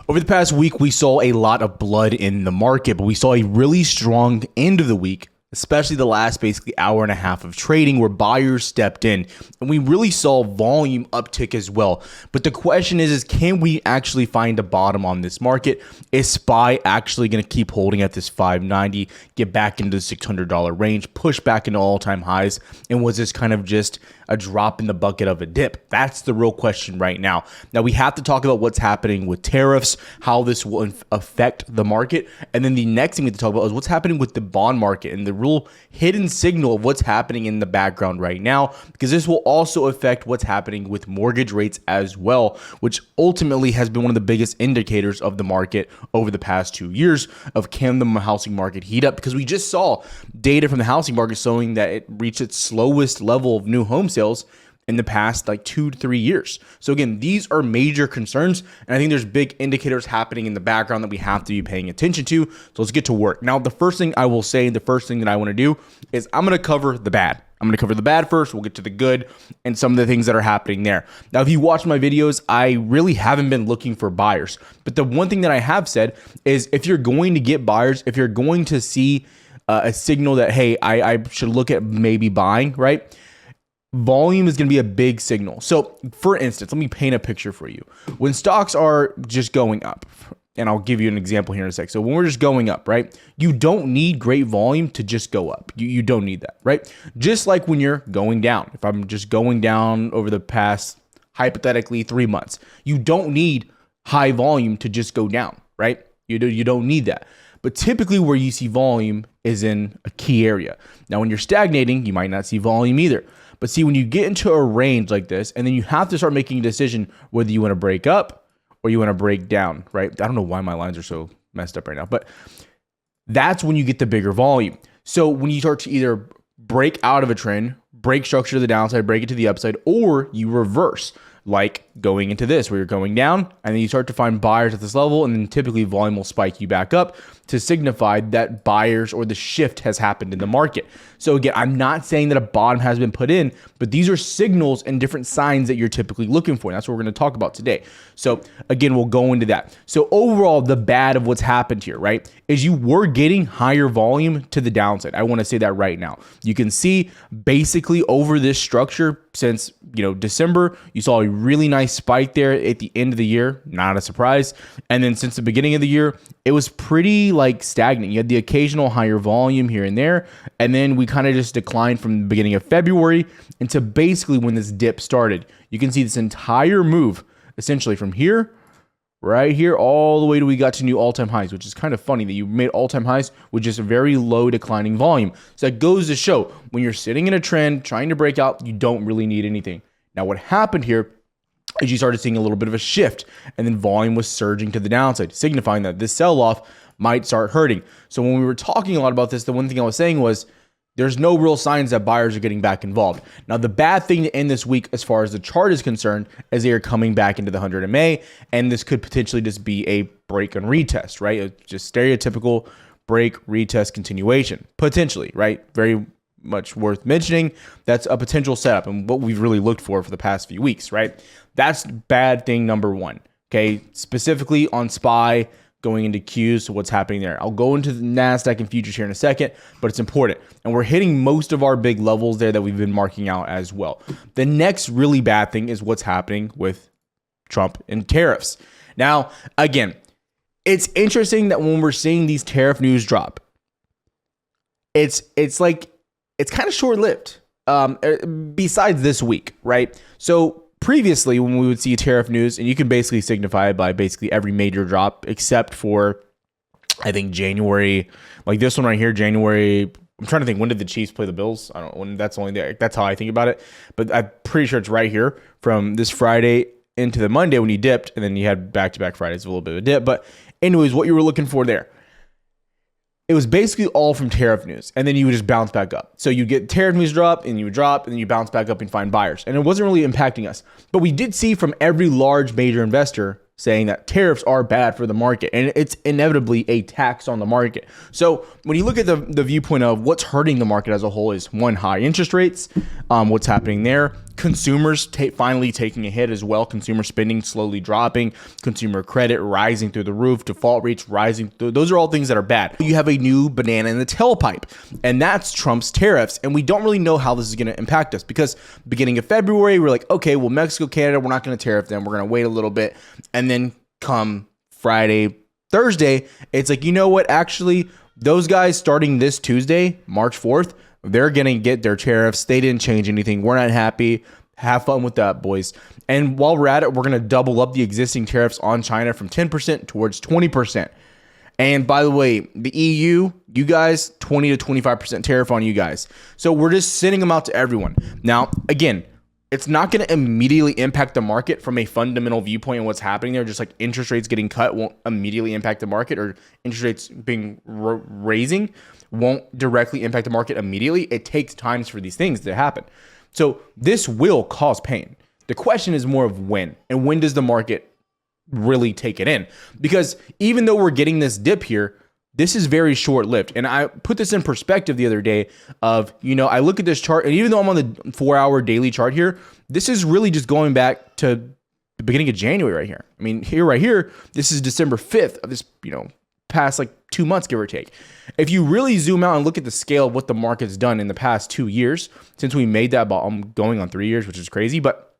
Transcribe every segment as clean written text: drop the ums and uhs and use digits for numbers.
Over the past week, we saw a lot of blood in the market, but we saw a really strong end of the week, especially the last basically hour and a half of trading where buyers stepped in, and we really saw volume uptick as well. But the question is can we actually find a bottom on this market? Is SPY actually going to keep holding at this 590, get back into the $600 range, push back into all-time highs? And was this kind of just a drop in the bucket of a dip? That's the real question right now. Now we have to talk about what's happening with tariffs, how this will affect the market. And then the next thing we have to talk about is what's happening with the bond market and the real hidden signal of what's happening in the background right now, because this will also affect what's happening with mortgage rates as well, which ultimately has been one of the biggest indicators of the market over the past 2 years of can the housing market heat up, because we just saw data from the housing market showing that it reached its slowest level of new home sales in the past like 2 to 3 years. So again, these are major concerns, and I think there's big indicators happening in the background that we have to be paying attention to. So let's get to work. Now, the first thing I will say, the first thing that I want to do is I'm going to cover the bad. I'm going to cover the bad first. We'll get to the good and some of the things that are happening there. Now, if you watch my videos, I really haven't been looking for buyers. But the one thing that I have said is if you're going to get buyers, if you're going to see a signal that, hey, I should look at maybe buying, right? Volume is going to be a big signal. So for instance, let me paint a picture for you. When stocks are just going up, and I'll give you an example here in a sec. So when we're just going up, right? You don't need great volume to just go up. You don't need that, right? Just like when you're going down. If I'm just going down over the past, hypothetically, 3 months, you don't need high volume to just go down, right? You don't need that. But typically where you see volume is in a key area. Now, when you're stagnating, you might not see volume either. But see, when you get into a range like this, and then you have to start making a decision whether you want to break up or you want to break down, right? I don't know why my lines are so messed up right now, but that's when you get the bigger volume. So when you start to either break out of a trend, break structure to the downside, break it to the upside, or you reverse, like going into this where you're going down and then you start to find buyers at this level, and then typically volume will spike you back up to signify that buyers or the shift has happened in the market. So again, I'm not saying that a bottom has been put in, but these are signals and different signs that you're typically looking for. And that's what we're going to talk about today. So again, we'll go into that. So overall, the bad of what's happened here, right, is you were getting higher volume to the downside. I want to say that right now. You can see basically over this structure since, December, you saw a really nice spike there at the end of the year, not a surprise. And then since the beginning of the year, it was pretty stagnant. You had the occasional higher volume here and there, and then we kind of just declined from the beginning of February into basically when this dip started. You can see this entire move essentially from here, right here, all the way to we got to new all-time highs, which is kind of funny that you made all-time highs with just a very low declining volume. So that goes to show when you're sitting in a trend trying to break out, you don't really need anything. Now, what happened here is you started seeing a little bit of a shift, and then volume was surging to the downside, signifying that this sell-off might start hurting. So when we were talking a lot about this, the one thing I was saying was there's no real signs that buyers are getting back involved. Now, the bad thing to end this week as far as the chart is concerned is they are coming back into the 100 MA, and this could potentially just be a break and retest, right? It's just stereotypical break, retest, continuation, potentially, right? Very much worth mentioning. That's a potential setup and what we've really looked for the past few weeks, right? That's bad thing number one, okay? Specifically on SPY, going into Qs, so what's happening there. I'll go into the NASDAQ and futures here in a second, but it's important. And we're hitting most of our big levels there that we've been marking out as well. The next really bad thing is what's happening with Trump and tariffs. Now, again, it's interesting that when we're seeing these tariff news drop, it's kind of short-lived, besides this week, right? So previously, when we would see tariff news, and you can basically signify it by basically every major drop except for, I think, January, like this one right here, January. I'm trying to think, when did the Chiefs play the Bills? I don't know, when that's only there. That's how I think about it. But I'm pretty sure it's right here from this Friday into the Monday when you dipped, and then you had back-to-back Fridays, a little bit of a dip. But anyways, what you were looking for there, it was basically all from tariff news, and then you would just bounce back up. So you get tariff news drop, and you would drop, and then you bounce back up and find buyers. And it wasn't really impacting us. But we did see from every large major investor saying that tariffs are bad for the market, and it's inevitably a tax on the market. So when you look at the viewpoint of what's hurting the market as a whole is, one, high interest rates, what's happening there, consumers finally taking a hit as well. Consumer spending slowly dropping, consumer credit rising through the roof, default rates rising. Those are all things that are bad. You have a new banana in the tailpipe, and that's Trump's tariffs. And we don't really know how this is going to impact us, because beginning of February, we're like, okay, well, Mexico, Canada, we're not going to tariff them. We're going to wait a little bit. And then come Friday, Thursday, it's like, you know what? Actually, those guys starting this Tuesday, March 4th, they're going to get their tariffs. They didn't change anything. We're not happy. Have fun with that, boys. And while we're at it, we're going to double up the existing tariffs on China from 10% towards 20%. And by the way, the EU, you guys, 20 to 25% tariff on you guys. So we're just sending them out to everyone. Now, again, it's not going to immediately impact the market from a fundamental viewpoint of what's happening there. Just like interest rates getting cut won't immediately impact the market, or interest rates being raising won't directly impact the market immediately. It takes times for these things to happen. So this will cause pain. The question is more of when, and when does the market really take it in? Because even though we're getting this dip here, this is very short-lived. And I put this in perspective the other day of, I look at this chart, and even though I'm on the 4-hour daily chart here, this is really just going back to the beginning of January right here. I mean, right here, this is December 5th of this, past like 2 months, give or take. If you really zoom out and look at the scale of what the market's done in the past 2 years, since we made that bottom, going on 3 years, which is crazy, but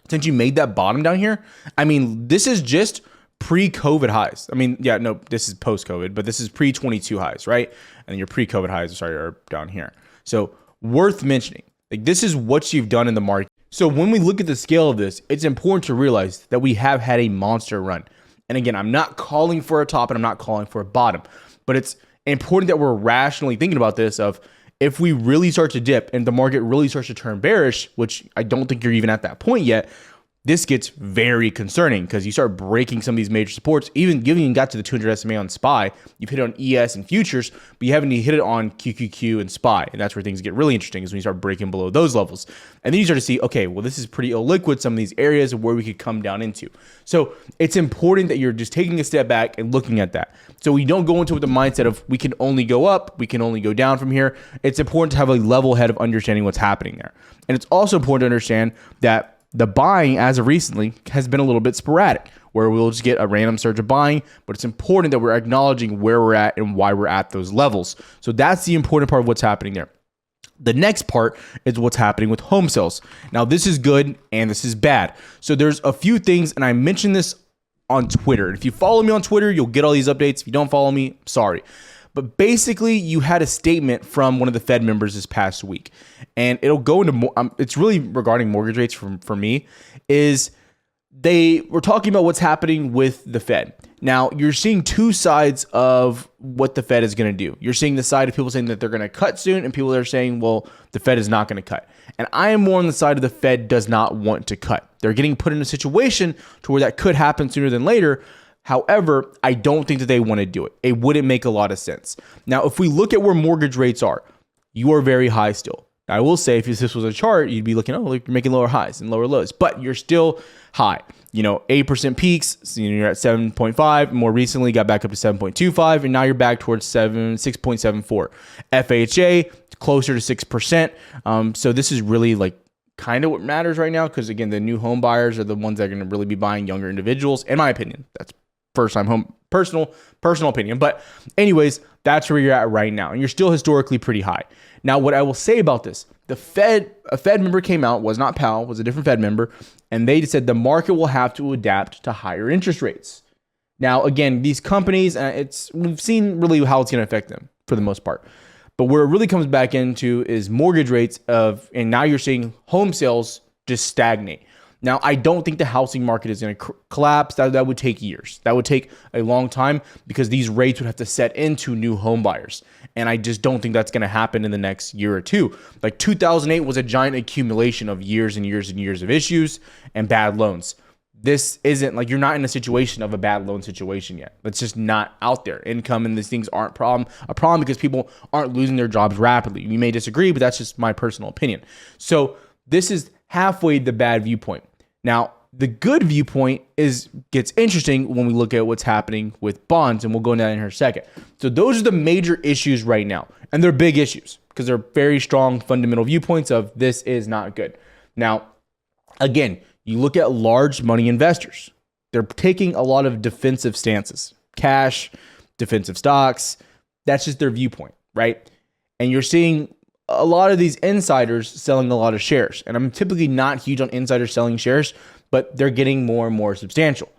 since you made that bottom down here, I mean, this is just pre-COVID highs. I mean, yeah, no, this is post-COVID, but this is pre-22 highs, right? And your pre-COVID highs, are down here. So worth mentioning, like, this is what you've done in the market. So when we look at the scale of this, it's important to realize that we have had a monster run. And again, I'm not calling for a top and I'm not calling for a bottom, but it's important that we're rationally thinking about this of, if we really start to dip and the market really starts to turn bearish, which I don't think you're even at that point yet, this gets very concerning, because you start breaking some of these major supports. Even given you got to the 200 SMA on SPY, you've hit it on ES and futures, but you haven't even hit it on QQQ and SPY. And that's where things get really interesting, is when you start breaking below those levels. And then you start to see, okay, well, this is pretty illiquid, some of these areas of where we could come down into. So it's important that you're just taking a step back and looking at that. So we don't go into it with the mindset of, we can only go up, we can only go down from here. It's important to have a level head of understanding what's happening there. And it's also important to understand that the buying as of recently has been a little bit sporadic, where we'll just get a random surge of buying, but it's important that we're acknowledging where we're at and why we're at those levels. So that's the important part of what's happening there. The next part is what's happening with home sales. Now, this is good and this is bad. So there's a few things, and I mentioned this on Twitter. If you follow me on Twitter, you'll get all these updates. If you don't follow me, sorry. But basically, you had a statement from one of the Fed members this past week, and it'll go into more. It's really regarding mortgage rates for me. Is they were talking about what's happening with the Fed. Now, you're seeing two sides of what the Fed is going to do. You're seeing the side of people saying that they're going to cut soon, and people that are saying, well, the Fed is not going to cut. And I am more on the side of the Fed does not want to cut. They're getting put in a situation to where that could happen sooner than later. However, I don't think that they want to do it. It wouldn't make a lot of sense. Now, if we look at where mortgage rates are, you are very high still. Now, I will say, if this was a chart, you'd be looking, oh, you're making lower highs and lower lows, but you're still high. 8% peaks, so you're at 7.5. More recently, got back up to 7.25, and now you're back towards 6.74. FHA, closer to 6%. So this is really like kind of what matters right now, because again, the new home buyers are the ones that are going to really be buying, younger individuals, in my opinion. That's first-time home, personal opinion. But anyways, that's where you're at right now, and you're still historically pretty high. Now, what I will say about this, a Fed member came out, was not Powell, was a different Fed member, and they said the market will have to adapt to higher interest rates. Now, again, these companies, we've seen really how it's going to affect them for the most part. But where it really comes back into is mortgage rates and now you're seeing home sales just stagnate. Now, I don't think the housing market is going to collapse. That would take years. That would take a long time, because these rates would have to set into new home buyers. And I just don't think that's going to happen in the next year or two. Like 2008 was a giant accumulation of years and years and years of issues and bad loans. This isn't like, you're not in a situation of a bad loan situation yet. It's just not out there. Income and these things aren't a problem because people aren't losing their jobs rapidly. You may disagree, but that's just my personal opinion. So this is halfway the bad viewpoint. Now, the good viewpoint gets interesting when we look at what's happening with bonds, and we'll go into that in a second. So those are the major issues right now, and they're big issues because they're very strong fundamental viewpoints of this is not good. Now, Again, you look at large money investors. They're taking a lot of defensive stances, cash, defensive stocks. That's just their viewpoint, right? And you're seeing a lot of these insiders selling a lot of shares. And I'm typically not huge on insiders selling shares, but they're getting more and more substantial.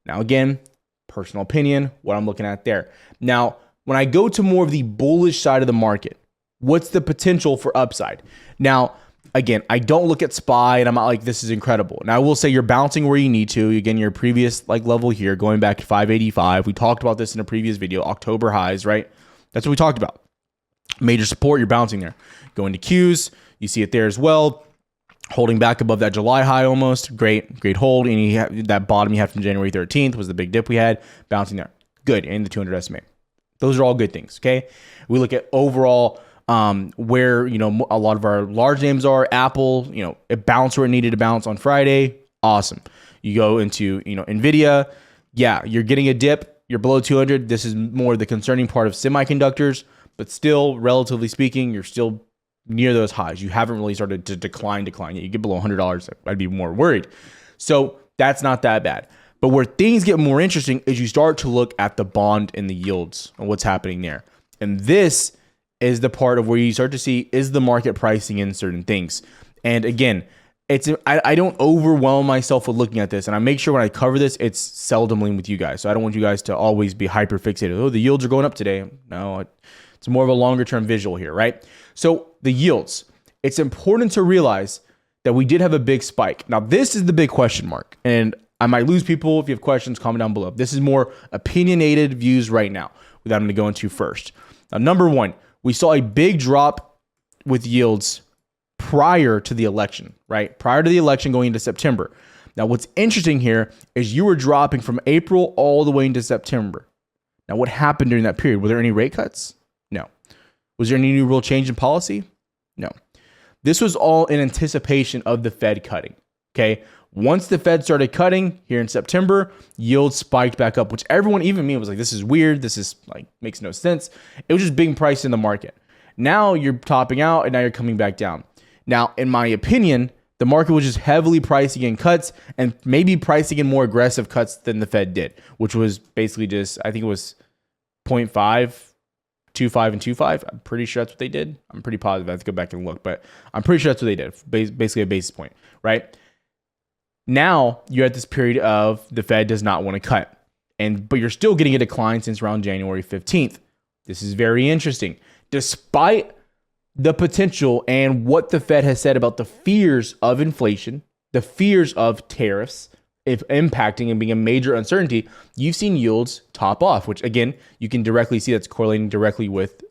Now, again, personal opinion, what I'm looking at there. Now, when I go to more of the bullish side of the market, what's the potential for upside? Now, again, I don't look at SPY and I'm not like, this is incredible. Now, I will say you're bouncing where you need to. Again, your previous level here, going back to 585. We talked about this in a previous video, October highs, right? That's what we talked about. Major support, you're bouncing there. Going to Qs, you see it there as well. Holding back above that July high almost. Great hold. And you have that bottom you had from January 13th was the big dip we had. Bouncing there. Good. And the 200 SMA. Those are all good things, okay? We look at overall where, a lot of our large names are. Apple, it bounced where it needed to bounce on Friday. Awesome. You go into, NVIDIA. Yeah, you're getting a dip. You're below 200. This is more the concerning part of semiconductors. But still, relatively speaking, you're still near those highs. You haven't really started to decline yet. You get below $100, I'd be more worried. So that's not that bad. But where things get more interesting is you start to look at the bond and the yields and what's happening there. And this is the part of where you start to see, is the market pricing in certain things? And again, I don't overwhelm myself with looking at this. And I make sure when I cover this, it's seldomly with you guys. So I don't want you guys to always be hyper fixated. Oh, the yields are going up today. No, it's more of a longer term visual here, right? So the yields, it's important to realize that we did have a big spike. Now, this is the big question mark. And I might lose people. If you have questions, comment down below. This is more opinionated views right now that I'm going to go into first. Now, number one, we saw a big drop with yields prior to the election, right? Prior to the election going into September. Now, what's interesting here is you were dropping from April all the way into September. Now, what happened during that period? Were there any rate cuts? No. Was there any new real change in policy? No. This was all in anticipation of the Fed cutting, okay? Once the Fed started cutting here in September, yields spiked back up, which everyone, even me, was like, this is weird. This is makes no sense. It was just being priced in the market. Now you're topping out and now you're coming back down. Now, in my opinion, the market was just heavily pricing in cuts and maybe pricing in more aggressive cuts than the Fed did, which was basically just, I think it was 0.5, 2.5 and 2.5. I'm pretty sure that's what they did. I'm pretty positive. I have to go back and look, but I'm pretty sure that's what they did. Basically a basis point, right? Now you're at this period of the Fed does not want to cut, but you're still getting a decline since around January 15th. This is very interesting. Despite the potential and what the Fed has said about the fears of inflation, the fears of tariffs, if impacting and being a major uncertainty, you've seen yields top off, which again, you can directly see that's correlating directly with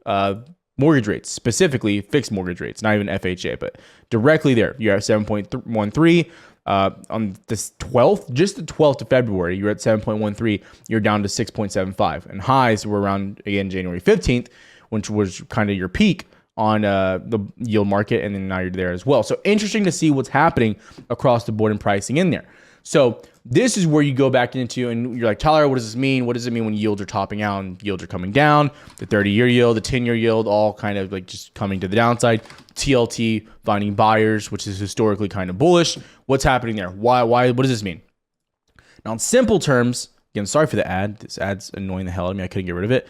mortgage rates, specifically fixed mortgage rates, not even FHA, but directly there. You're at 7.13. On this 12th, just the 12th of February, you're at 7.13. You're down to 6.75. And highs were around, again, January 15th, which was kind of your peak on the yield market. And then now you're there as well. So interesting to see what's happening across the board and pricing in there. So this is where you go back into, and you're like, Tyler, what does this mean? What does it mean when yields are topping out and yields are coming down? The 30-year yield, the 10-year yield, all kind of like just coming to the downside. TLT finding buyers, which is historically kind of bullish. What's happening there? Why? What does this mean? Now, in simple terms, again, sorry for the ad. This ad's annoying the hell out of me. I couldn't get rid of it.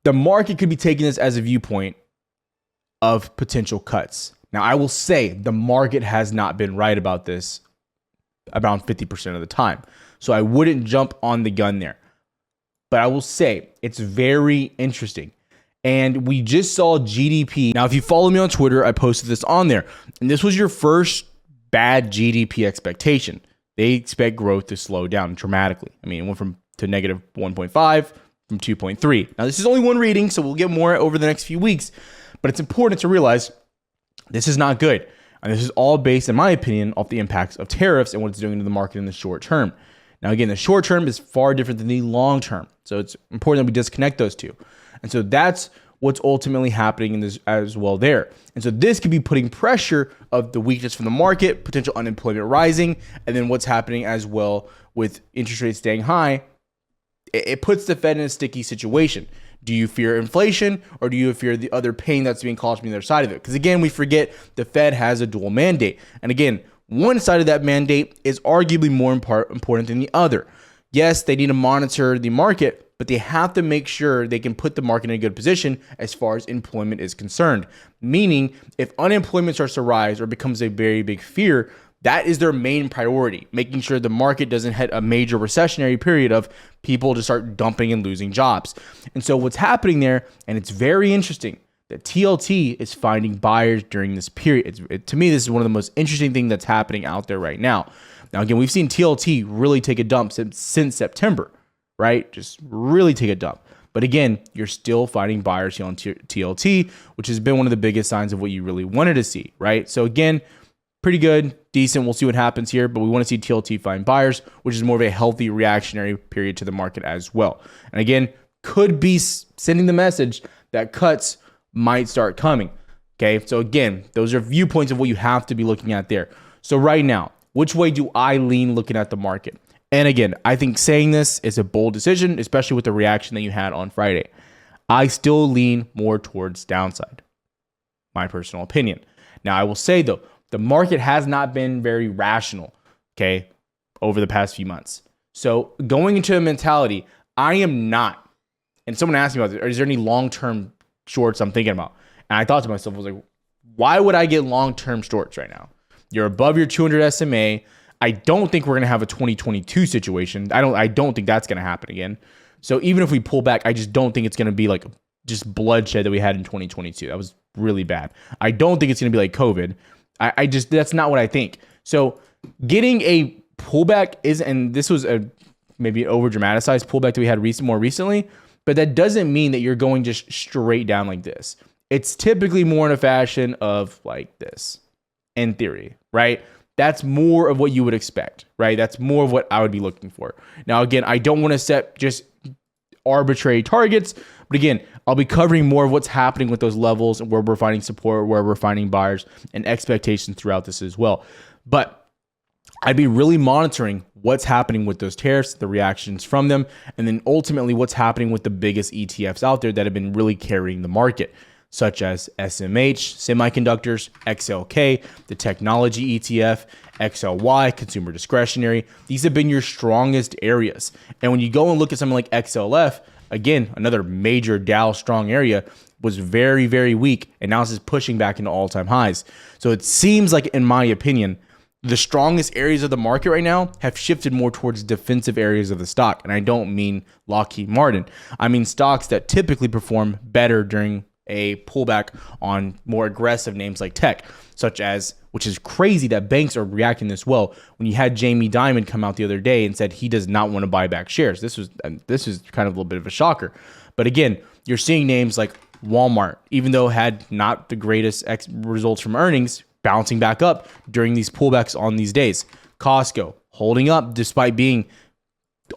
The market could be taking this as a viewpoint of potential cuts. Now, I will say the market has not been right about this around 50% of the time. So I wouldn't jump on the gun there. But I will say it's very interesting. And we just saw GDP. Now, if you follow me on Twitter, I posted this on there. And this was your first bad GDP expectation. They expect growth to slow down dramatically. I mean, it went to negative 1.5 from 2.3. Now, this is only one reading, so we'll get more over the next few weeks. But it's important to realize this is not good. And this is all based, in my opinion, off the impacts of tariffs and what it's doing to the market in the short term. Now, again, the short term is far different than the long term. So it's important that we disconnect those two. And so that's what's ultimately happening in this as well there. And so this could be putting pressure of the weakness from the market, potential unemployment rising, and then what's happening as well with interest rates staying high. It puts the Fed in a sticky situation. Do you fear inflation or do you fear the other pain that's being caused from the other side of it? Because again, we forget the Fed has a dual mandate. And again, one side of that mandate is arguably more important than the other. Yes, they need to monitor the market, but they have to make sure they can put the market in a good position as far as employment is concerned. Meaning, if unemployment starts to rise or becomes a very big fear, that is their main priority, making sure the market doesn't hit a major recessionary period of people to start dumping and losing jobs. And so what's happening there, and it's very interesting, that TLT is finding buyers during this period. To me, this is one of the most interesting things that's happening out there right now. Now, again, we've seen TLT really take a dump since September, right? Just really take a dump. But again, you're still finding buyers here on TLT, which has been one of the biggest signs of what you really wanted to see, right? So again, pretty good, decent. We'll see what happens here, but we want to see TLT find buyers, which is more of a healthy reactionary period to the market as well. And again, could be sending the message that cuts might start coming. Okay, so again, those are viewpoints of what you have to be looking at there. So right now, which way do I lean looking at the market? And again, I think saying this is a bold decision, especially with the reaction that you had on Friday. I still lean more towards downside, my personal opinion. Now, I will say though, the market has not been very rational, okay, over the past few months. So going into a mentality, I am not, and someone asked me about this, is there any long-term shorts I'm thinking about? And I thought to myself, I was like, why would I get long-term shorts right now? You're above your 200 SMA. I don't think we're going to have a 2022 situation. I don't think that's going to happen again. So even if we pull back, I just don't think it's going to be like just bloodshed that we had in 2022. That was really bad. I don't think it's going to be like COVID. I just, that's not what I think. So getting a pullback is, and this was a maybe over dramatized pullback that we had more recently, but that doesn't mean that you're going just straight down like this. It's typically more in a fashion of like this, in theory, right? That's more of what you would expect, right? That's more of what I would be looking for. Now, again, I don't want to set just arbitrary targets, but again, I'll be covering more of what's happening with those levels and where we're finding support, where we're finding buyers and expectations throughout this as well. But I'd be really monitoring what's happening with those tariffs, the reactions from them, and then ultimately what's happening with the biggest ETFs out there that have been really carrying the market, such as SMH, semiconductors, XLK, the technology ETF, XLY, consumer discretionary. These have been your strongest areas. And when you go and look at something like XLF, again, another major Dow strong area, was very, very weak, and now this is pushing back into all-time highs. So it seems like, in my opinion, the strongest areas of the market right now have shifted more towards defensive areas of the stock. And I don't mean Lockheed Martin. I mean stocks that typically perform better during a pullback on more aggressive names like tech, such as, which is crazy that banks are reacting this well. When you had Jamie Dimon come out the other day and said he does not want to buy back shares, this is kind of a little bit of a shocker. But again, you're seeing names like Walmart, even though had not the greatest results from earnings, bouncing back up during these pullbacks on these days. Costco holding up despite being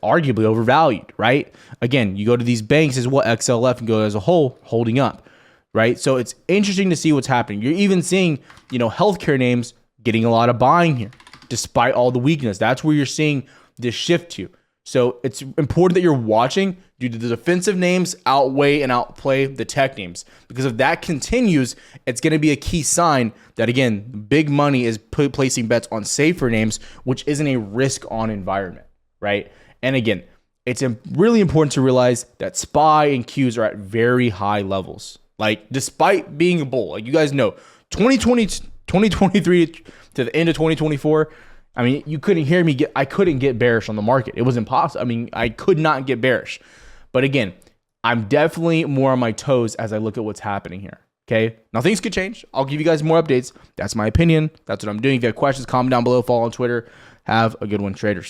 arguably overvalued, right? Again, you go to these banks as well, XLF and go as a whole, holding up, right? So it's interesting to see what's happening. You're even seeing, healthcare names getting a lot of buying here, despite all the weakness. That's where you're seeing this shift to. So it's important that you're watching. Do the defensive names outweigh and outplay the tech names? Because if that continues, it's going to be a key sign that, again, big money is placing bets on safer names, which isn't a risk-on environment, right? And again, it's really important to realize that SPY and Qs are at very high levels. Like, despite being a bull, like you guys know, 2023 to the end of 2024, I mean, you couldn't hear me I couldn't get bearish on the market. It was impossible. I mean, I could not get bearish. But again, I'm definitely more on my toes as I look at what's happening here. Okay. Now things could change. I'll give you guys more updates. That's my opinion. That's what I'm doing. If you have questions, comment down below, follow on Twitter. Have a good one, traders.